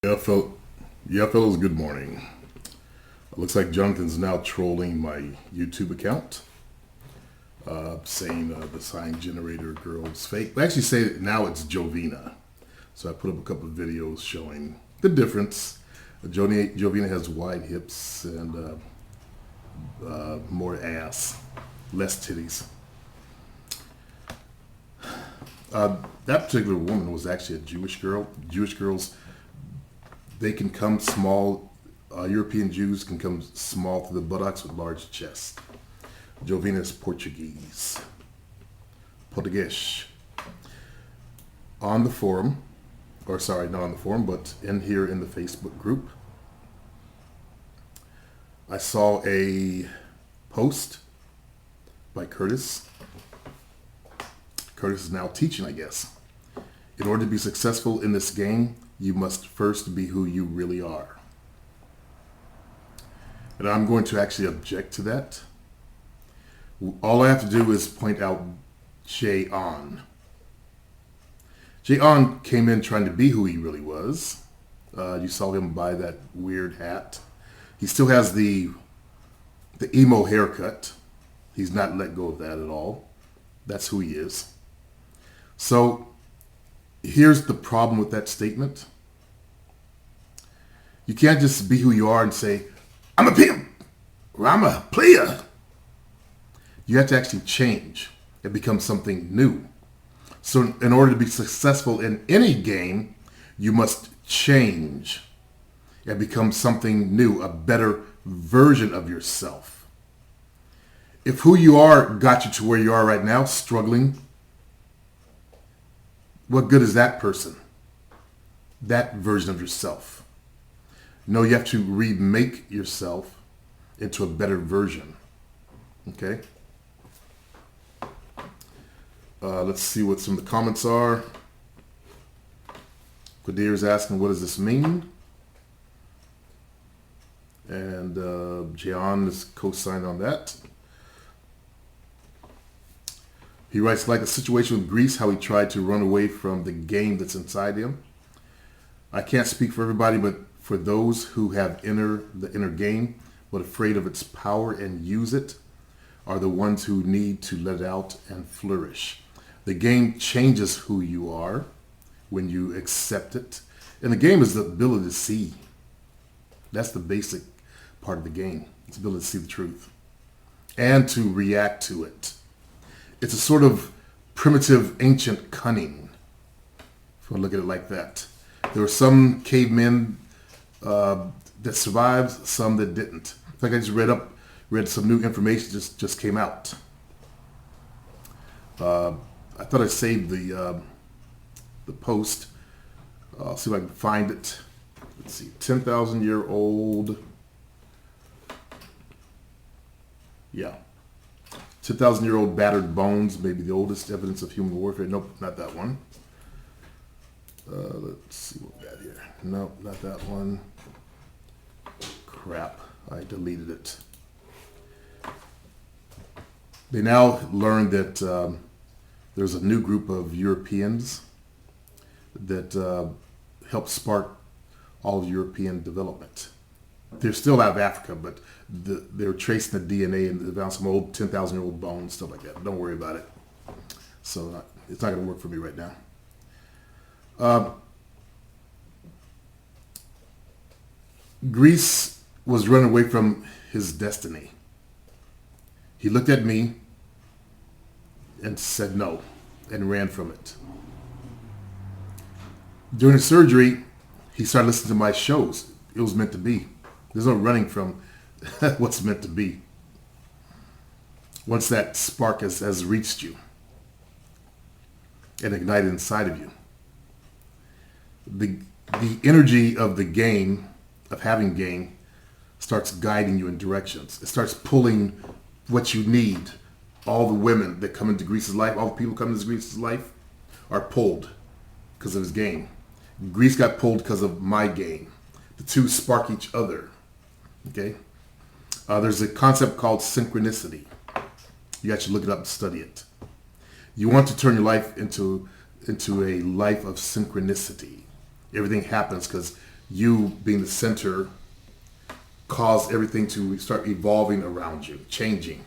Yeah, fellas, good morning. It looks like Jonathan's now trolling my YouTube account, saying the sign generator girl's fake. They actually say now it's Jovina. So I put up a couple of videos showing the difference. Jovina has wide hips and more ass, less titties. That particular woman was actually a Jewish girl. Jewish girls, they can come small. European Jews can come small to the buttocks with large chests. Jovina is Portuguese. Portuguese. On the forum, or sorry, not on the forum, but in here in the Facebook group, I saw a post by Curtis. Curtis is now teaching, I guess. In order to be successful in this game, you must first be who you really are. And I'm going to actually object to that. All I have to do is point out Jay-On. Jay-On came in trying to be who he really was. You saw him buy that weird hat. He still has the emo haircut. He's not let go of that at all. That's who he is. So here's the problem with that statement. You can't just be who you are and say, I'm a pimp, or I'm a player. You have to actually change and become something new. So in order to be successful in any game, you must change and become something new, a better version of yourself. If who you are got you to where you are right now, struggling, what good is that person? That version of yourself. No, you have to remake yourself into a better version. Okay? Let's see what some of the comments are. Qadir is asking, what does this mean? And Jayon is co-signed on that. He writes, like a situation with Greece, how he tried to run away from the game that's inside him. I can't speak for everybody, but for those who have the inner game, but afraid of its power and use it, are the ones who need to let it out and flourish. The game changes who you are when you accept it. And the game is the ability to see. That's the basic part of the game. It's the ability to see the truth and to react to it. It's a sort of primitive, ancient cunning, if you want to look at it like that. There were some cavemen that survived, some that didn't. In fact, I just read some new information just came out. I thought I saved the post. I'll see if I can find it. Let's see, 10,000-year-old. Yeah. 10,000-year-old battered bones, maybe the oldest evidence of human warfare. Nope, not that one. Let's see what we got here. Nope, not that one. Crap, I deleted it. They now learned that there's a new group of Europeans that helped spark all of European development. They're still out of Africa, but they're tracing the DNA and they found some old 10,000-year-old bones, stuff like that. Don't worry about it. So it's not going to work for me right now. Greece was running away from his destiny. He looked at me and said no and ran from it. During the surgery, he started listening to my shows. It was meant to be. There's no running from what's meant to be. Once that spark has reached you and ignited inside of you, the energy of the game, of having game, starts guiding you in directions. It starts pulling what you need. All the women that come into Greece's life, all the people coming into Greece's life are pulled because of his game. Greece got pulled because of my game. The two spark each other. Okay? There's a concept called synchronicity. You got to look it up and study it. You want to turn your life into a life of synchronicity. Everything happens because you being the center caused everything to start evolving around you, changing.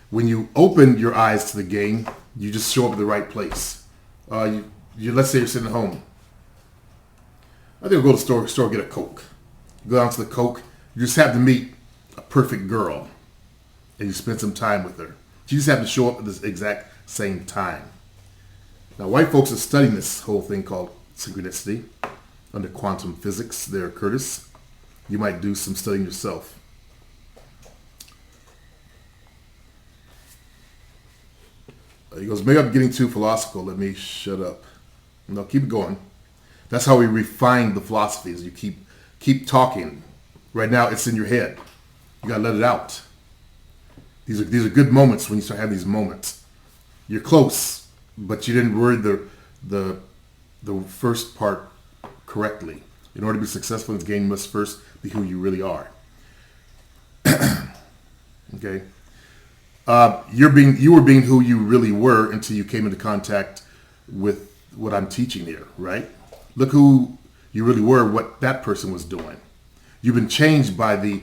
When you open your eyes to the game, you just show up at the right place. Let's say you're sitting at home. I think I'll go to the store, get a Coke. You go down to the Coke, you just have to meet a perfect girl, and you spend some time with her. You just have to show up at this exact same time. Now, white folks are studying this whole thing called synchronicity under quantum physics there, Curtis. You might do some studying yourself. He goes, maybe I'm getting too philosophical. Let me shut up. No, keep it going. That's how we refine the philosophies. You keep talking. Right now, it's in your head. You gotta let it out. These are good moments when you start having these moments. You're close, but you didn't word the first part correctly. In order to be successful in this game, you must first be who you really are. Okay. You were being who you really were until you came into contact with what I'm teaching here, right? Look who you really were, what that person was doing. You've been changed by the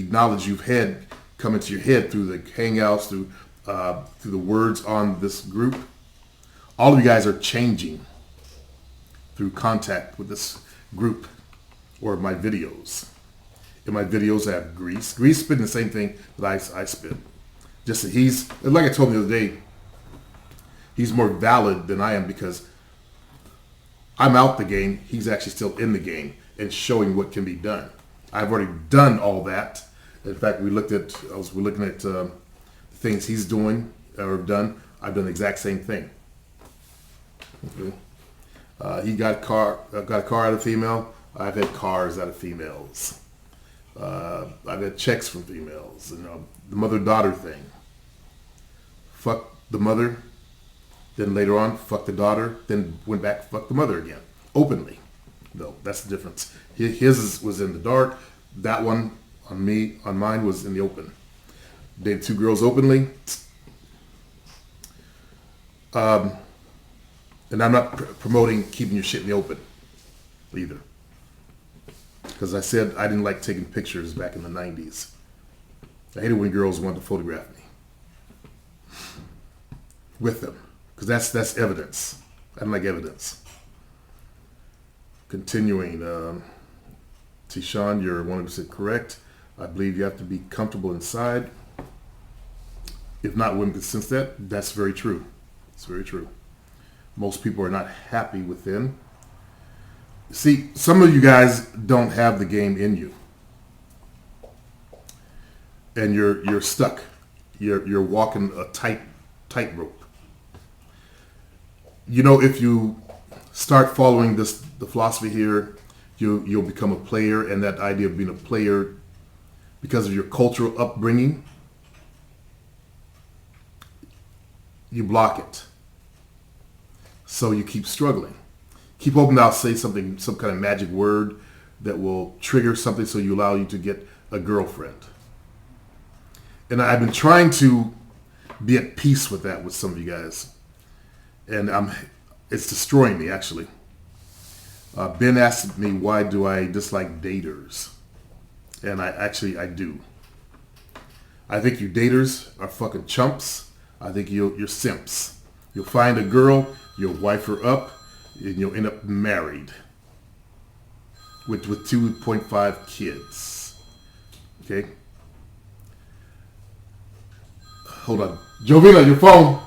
knowledge you've had come into your head through the hangouts, through the words on this group. All of you guys are changing through contact with this group or my videos. In my videos, I have Grease. Grease spitting the same thing that I spit. Just that he's, like I told him the other day, he's more valid than I am because I'm out the game. He's actually still in the game and showing what can be done. I've already done all that. In fact, we're looking at the things he's doing or done. I've done the exact same thing. Okay. He got a car out of female. I've had cars out of females. I've had checks from females. The mother-daughter thing. Fuck the mother, then later on, fuck the daughter, then went back, fuck the mother again. Openly. No, that's the difference. His was in the dark. That one on mine was in the open. Dated 2 girls openly. And I'm not promoting keeping your shit in the open either. Because I said I didn't like taking pictures back in the 90s. I hated when girls wanted to photograph me with them. Because that's evidence. I don't like evidence. Continuing, Tishan, you're 100% correct. I believe you have to be comfortable inside. If not, women can sense that. That's very true. It's very true. Most people are not happy within. See, some of you guys don't have the game in you. And you're stuck. You're walking a tightrope. If you start following the philosophy here, you'll become a player, and that idea of being a player because of your cultural upbringing, you block it. So you keep struggling. Keep hoping I'll say something, some kind of magic word that will trigger something so allow you to get a girlfriend. And I've been trying to be at peace with that with some of you guys. And it's destroying me, actually. Ben asked me, why do I dislike daters? And I do. I think you daters are fucking chumps. I think you're simps. You'll find a girl, you'll wife her up, and you'll end up married with 2.5 kids. Okay? Hold on. Jovina, your phone.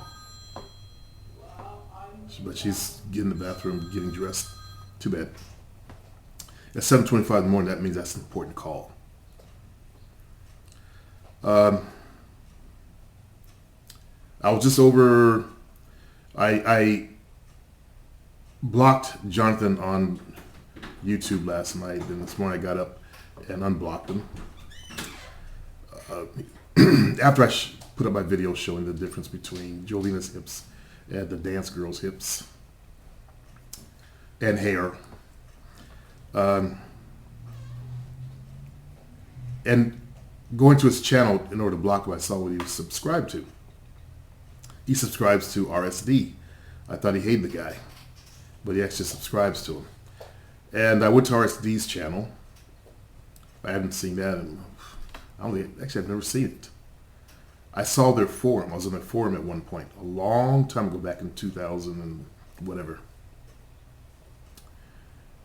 But she's getting in the bathroom, getting dressed. Too bad. At 7:25 in the morning, that means that's an important call. I was just over... I blocked Jonathan on YouTube last night, and this morning I got up and unblocked him. After I put up my video showing the difference between Jolina's hips and the dance girl's hips and hair. And going to his channel in order to block him, I saw what he was subscribed to. He subscribes to RSD. I thought he hated the guy, but he actually subscribes to him. And I went to RSD's channel. I hadn't seen that. Actually, I've never seen it. I saw their forum. I was on their forum at one point, a long time ago, back in 2000 and whatever.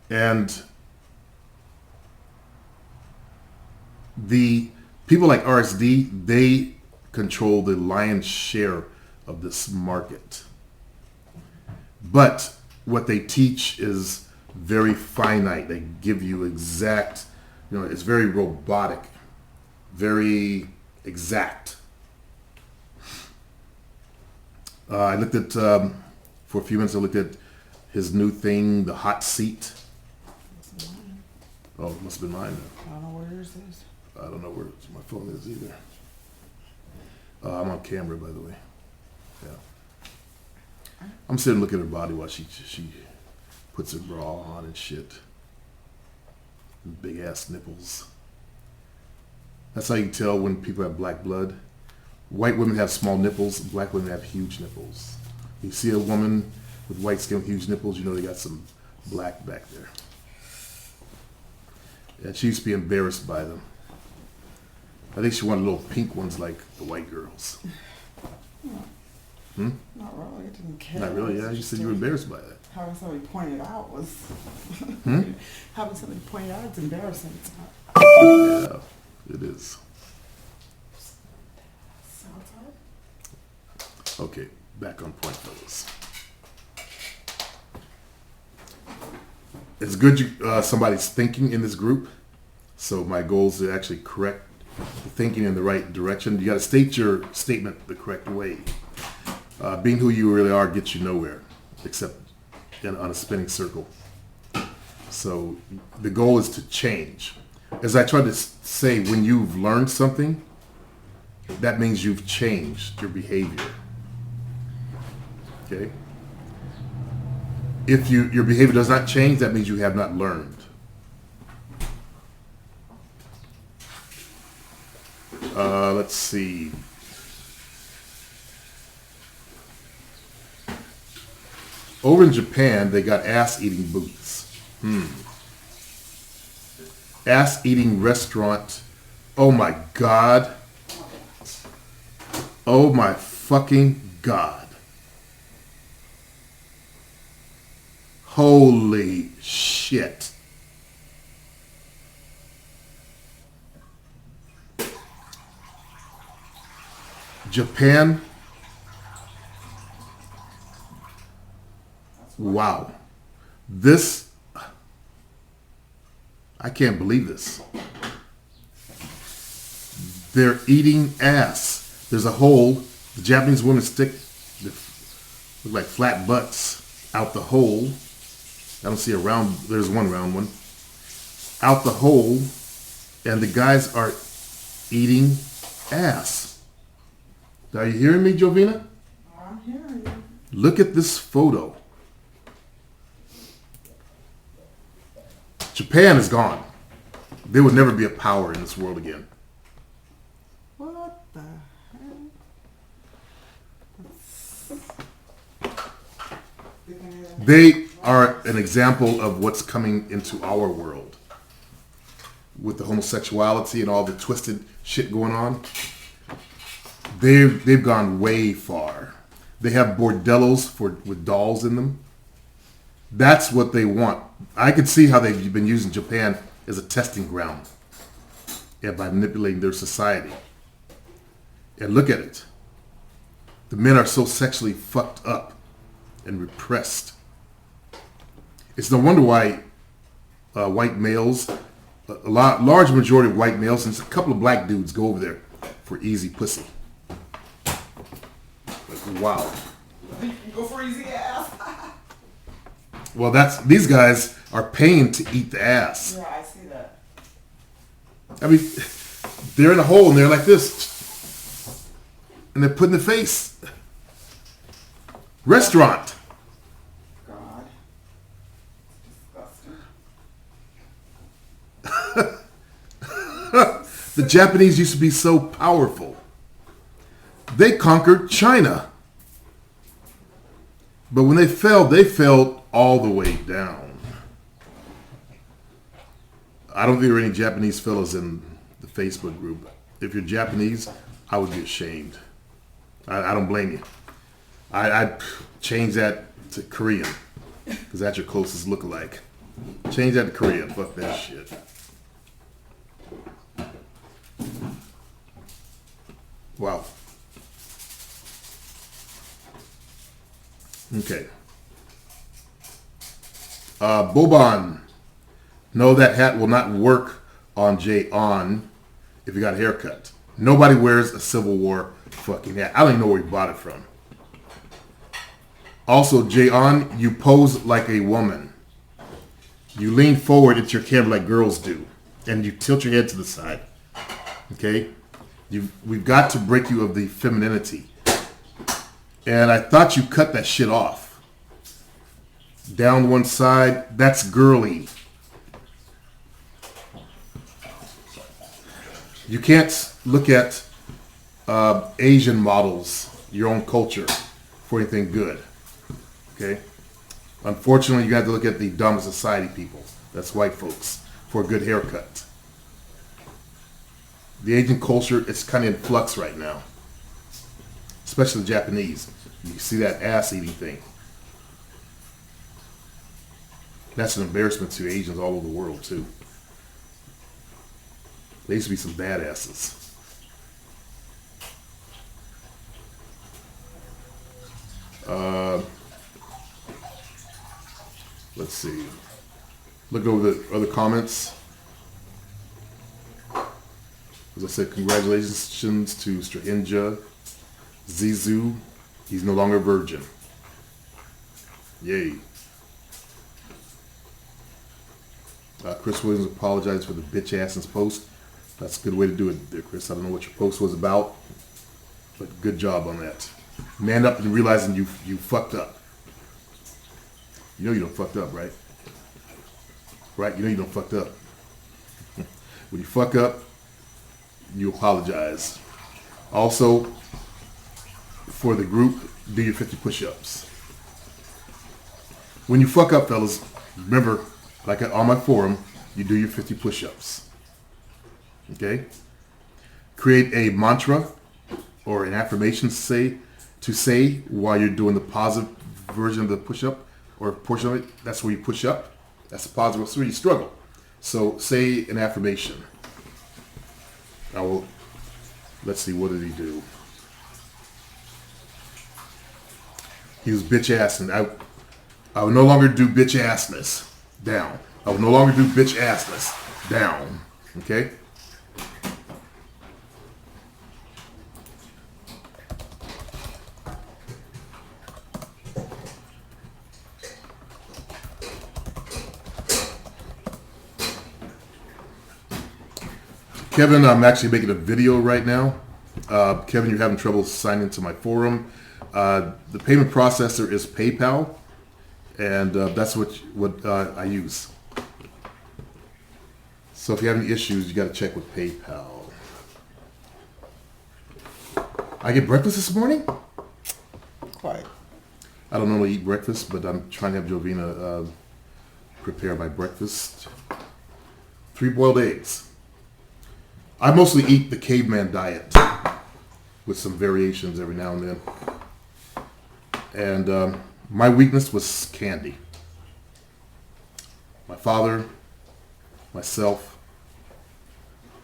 And the people like RSD, they control the lion's share of this market. But what they teach is very finite. They give you exact, it's very robotic, very exact. I looked at, for a few minutes, I looked at his new thing, the hot seat. Oh, it must have been mine. I don't know where yours is. I don't know where my phone is either. I'm on camera, by the way. Yeah. I'm sitting looking at her body while she puts her bra on and shit. Big ass nipples. That's how you can tell when people have black blood. White women have small nipples. Black women have huge nipples. You see a woman with white skin with huge nipples, you know they got some black back there. And she used to be embarrassed by them. I think she wanted little pink ones like the white girls. Not really. I didn't care. Not really, yeah. You said you were embarrassed by that. Having somebody point it out was... Having somebody point it out is embarrassing. Yeah, it is. Okay, back on point, fellas. It's good somebody's thinking in this group. So my goal is to actually correct the thinking in the right direction. You got to state your statement the correct way. Being who you really are gets you nowhere, except on a spinning circle. So the goal is to change. As I tried to say, when you've learned something, that means you've changed your behavior. Okay? If your behavior does not change, that means you have not learned. Let's see. Over in Japan, they got ass-eating booths. Ass-eating restaurant. Oh my God. Oh my fucking God. Holy shit. Japan. Wow. This, I can't believe this. They're eating ass. There's a hole. The Japanese women stick, look like flat butts out the hole. I don't see a round, there's one round one. Out the hole, and the guys are eating ass. Are you hearing me, Jovina? I'm hearing you. Look at this photo. Japan is gone. There would never be a power in this world again. What the hell? They are an example of what's coming into our world. With the homosexuality and all the twisted shit going on. They've gone way far. They have bordellos with dolls in them. That's what they want. I could see how they've been using Japan as a testing ground. Yeah, by manipulating their society. And look at it. The men are so sexually fucked up and repressed. It's no wonder why white males, large majority of white males, and a couple of black dudes go over there for easy pussy. Like, wow. You go for easy ass. Well, these guys are paying to eat the ass. Yeah, I see that. I mean, they're in a hole and they're like this. And they're putting the face. Restaurant. God. Disgusting. The Japanese used to be so powerful. They conquered China. But when they fell all the way down. I don't think there are any Japanese fellas in the Facebook group. If you're Japanese, I would be ashamed. I don't blame you. I'd change that to Korean, because that's your closest lookalike. Change that to Korean. Fuck that shit. Wow. Okay. Boban. No, that hat will not work on Jay On if you got a haircut. Nobody wears a Civil War fucking hat. I don't even know where he bought it from. Also, Jay On, you pose like a woman. You lean forward at your camera like girls do. And you tilt your head to the side. Okay? We've got to break you of the femininity. And I thought you cut that shit off. Down one side, that's girly. You can't look at Asian models, your own culture, for anything good. Okay? Unfortunately, you got to look at the dumb society people. That's white folks, for a good haircut. The Asian culture, it's kind of in flux right now. Especially the Japanese. You see that ass-eating thing. That's an embarrassment to Asians all over the world, too. They used to be some badasses. Let's see. Look over the other comments. As I said, congratulations to Strahinja. Zizu, he's no longer a virgin. Yay. Chris Williams apologized for the bitch ass in his post. That's a good way to do it there, Chris. I don't know what your post was about, but good job on that. Man up and realizing you fucked up. You know you don't fucked up, right? Right? You know you don't fucked up. When you fuck up, you apologize. Also, for the group, do your 50 push-ups. When you fuck up, fellas, remember, like on my forum, you do your 50 push-ups. Okay? Create a mantra or an affirmation to say while you're doing the positive version of the push-up or portion of it. That's where you push up. That's the positive. That's where you struggle. So say an affirmation. Let's see, what did he do? He was bitch ass, and I will no longer do bitch assness. Down. I will no longer do bitch assness. Down. Okay? Kevin, I'm actually making a video right now. Kevin, you're having trouble signing into my forum. The payment processor is PayPal, and that's what I use. So if you have any issues, you got to check with PayPal. I get breakfast this morning? Quite. I don't normally eat breakfast, but I'm trying to have Jovina prepare my breakfast. 3 boiled eggs. I mostly eat the caveman diet with some variations every now and then. And my weakness was candy. My father, myself,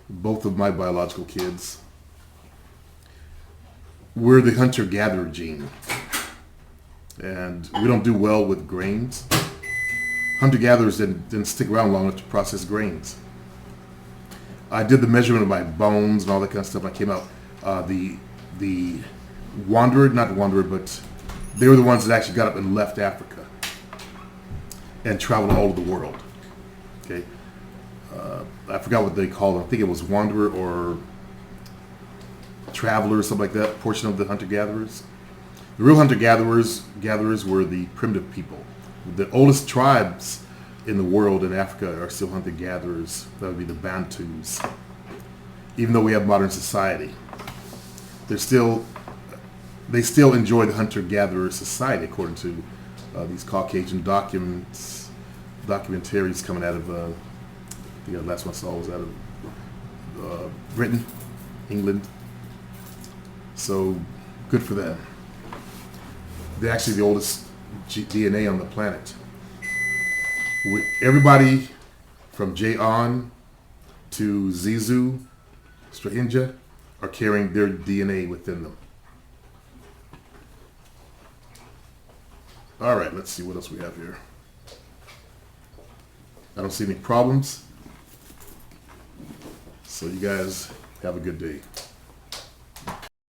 both of my biological kids, we're the hunter-gatherer gene. And we don't do well with grains. Hunter-gatherers didn't stick around long enough to process grains. I did the measurement of my bones and all that kind of stuff. I came out, the wanderer, not wanderer, but they were the ones that actually got up and left Africa and traveled all over the world. Okay, I forgot what they called them. I think it was wanderer or traveler or something like that. Portion of the hunter-gatherers. The real hunter-gatherers were the primitive people. The oldest tribes in the world in Africa are still hunter-gatherers. That would be the Bantus. Even though we have modern society, they still enjoy the hunter-gatherer society, according to these Caucasian documentaries coming out of Yeah, last one I saw was out of Britain, England. So good for them. They're actually the oldest DNA on the planet. Everybody from J-On to Zizou, Strahinja, are carrying their DNA within them. All right, let's see what else we have here. I don't see any problems. So you guys have a good day.